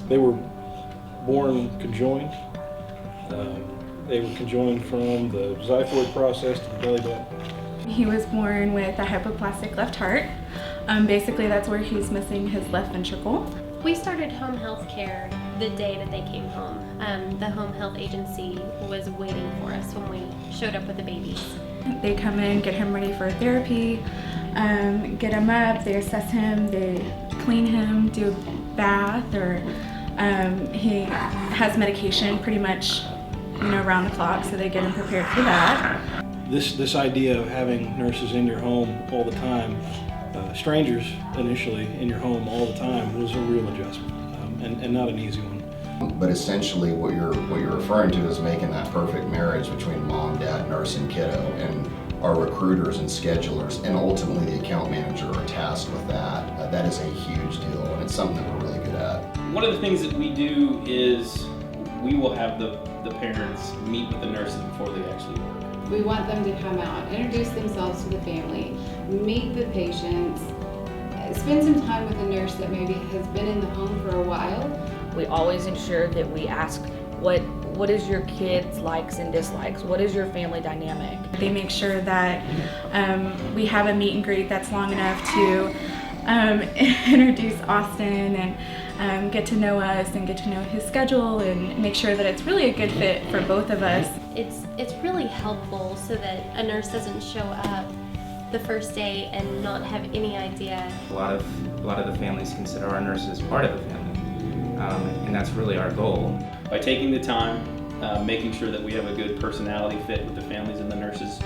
They were born conjoined. They were conjoined from the xiphoid process to the belly button. He was born with a hypoplastic left heart. Basically, that's where he's missing his left ventricle. We started home health care the day that they came home. The home health agency was waiting for us when we showed up with the babies. They come in, get him ready for therapy, get him up, they assess him, they clean him, do a bath, or he has medication pretty much around the clock, so they get him prepared for that. This idea of having nurses in your home all the time, strangers initially in your home all the time, was a real adjustment, and not an easy one. But essentially what you're referring to is making that perfect marriage between mom, dad, nurse, and kiddo, and our recruiters and schedulers, and ultimately the account manager are tasked with that. That is a huge deal, and it's something that we're really good at. One of the things that we do is we will have the parents meet with the nurses before they actually work. We want them to come out, introduce themselves to the family, meet the patients, spend some time with a nurse that maybe has been in the home for a while. We always ensure that we ask what is your kids' likes and dislikes? What is your family dynamic? They make sure that we have a meet and greet that's long enough to introduce Austin and get to know us and get to know his schedule and make sure that it's really a good fit for both of us. It's really helpful so that a nurse doesn't show up the first day and not have any idea. A lot of the families consider our nurses part of the family, and that's really our goal. By taking the time, making sure that we have a good personality fit with the families and the nurses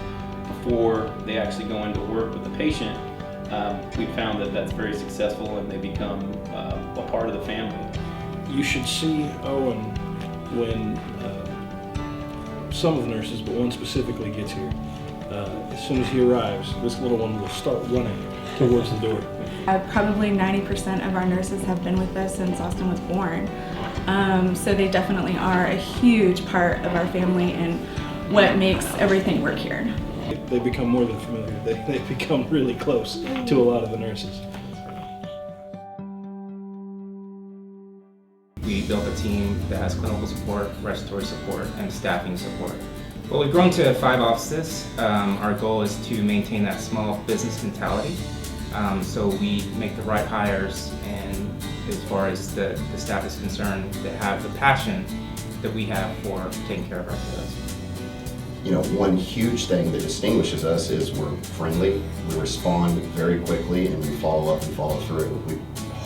before they actually go into work with the patient, we found that that's very successful and they become a part of the family. You should see Owen when some of the nurses, but one specifically, gets here. As soon as he arrives, this little one will start running towards the door. Probably 90% of our nurses have been with us since Austin was born. So they definitely are a huge part of our family and what makes everything work here. They become more than familiar. They become really close to a lot of the nurses. We built a team that has clinical support, respiratory support, and staffing support. Well, we've grown to 5 offices. Our goal is to maintain that small business mentality. So we make the right hires, and as far as the staff is concerned, they have the passion that we have for taking care of our kiddos. One huge thing that distinguishes us is we're friendly, we respond very quickly, and we follow up and follow through. We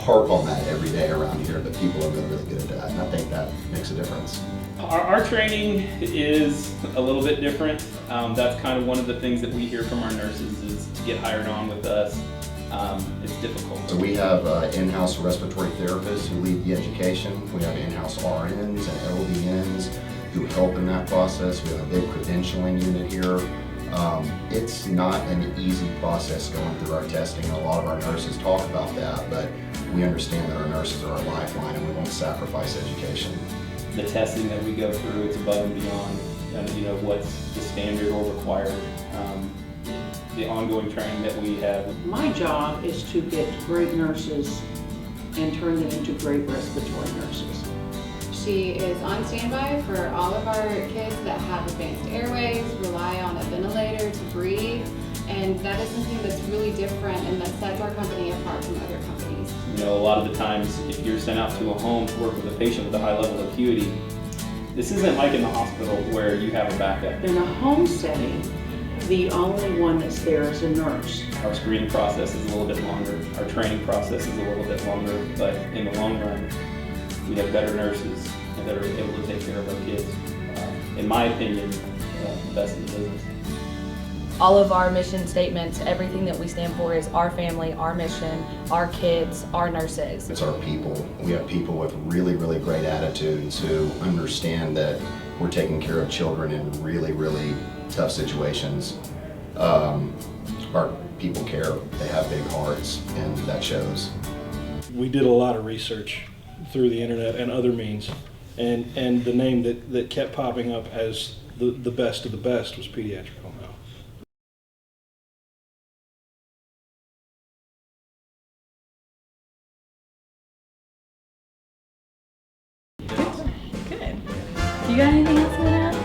harp on that every day around here, but people are really, really good at that, and I think that makes a difference. Our training is a little bit different. That's kind of one of the things that we hear from our nurses is to get hired on with us. It's difficult. So we have in-house respiratory therapists who lead the education. We have in-house RNs and LVNs who help in that process. We have a big credentialing unit here. It's not an easy process going through our testing. A lot of our nurses talk about that, but we understand that our nurses are our lifeline and we won't sacrifice education. The testing that we go through, it's above and beyond what's the standard or required. The ongoing training that we have. My job is to get great nurses and turn them into great respiratory nurses. She is on standby for all of our kids that have advanced airways, rely on a ventilator to breathe, and that is something that's really different and that sets our company apart from other companies. A lot of the times if you're sent out to a home to work with a patient with a high level of acuity, this isn't like in the hospital where you have a backup. In a home setting, the only one that's there is a nurse. Our screening process is a little bit longer, our training process is a little bit longer, but in the long run, we have better nurses that are able to take care of our kids. In my opinion, the best in the business. All of our mission statements, everything that we stand for is our family, our mission, our kids, our nurses. It's our people. We have people with really, really great attitudes who understand that we're taking care of children in really, really tough situations. Our people care, they have big hearts, and that shows. We did a lot of research through the internet and other means, and the name that kept popping up as the best of the best was Pediatric. Good. You got anything else you want to add?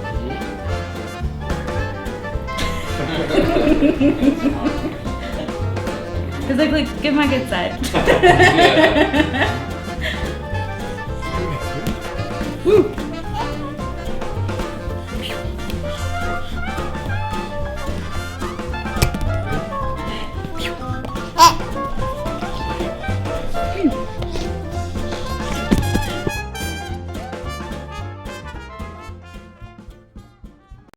It's like, give my good side.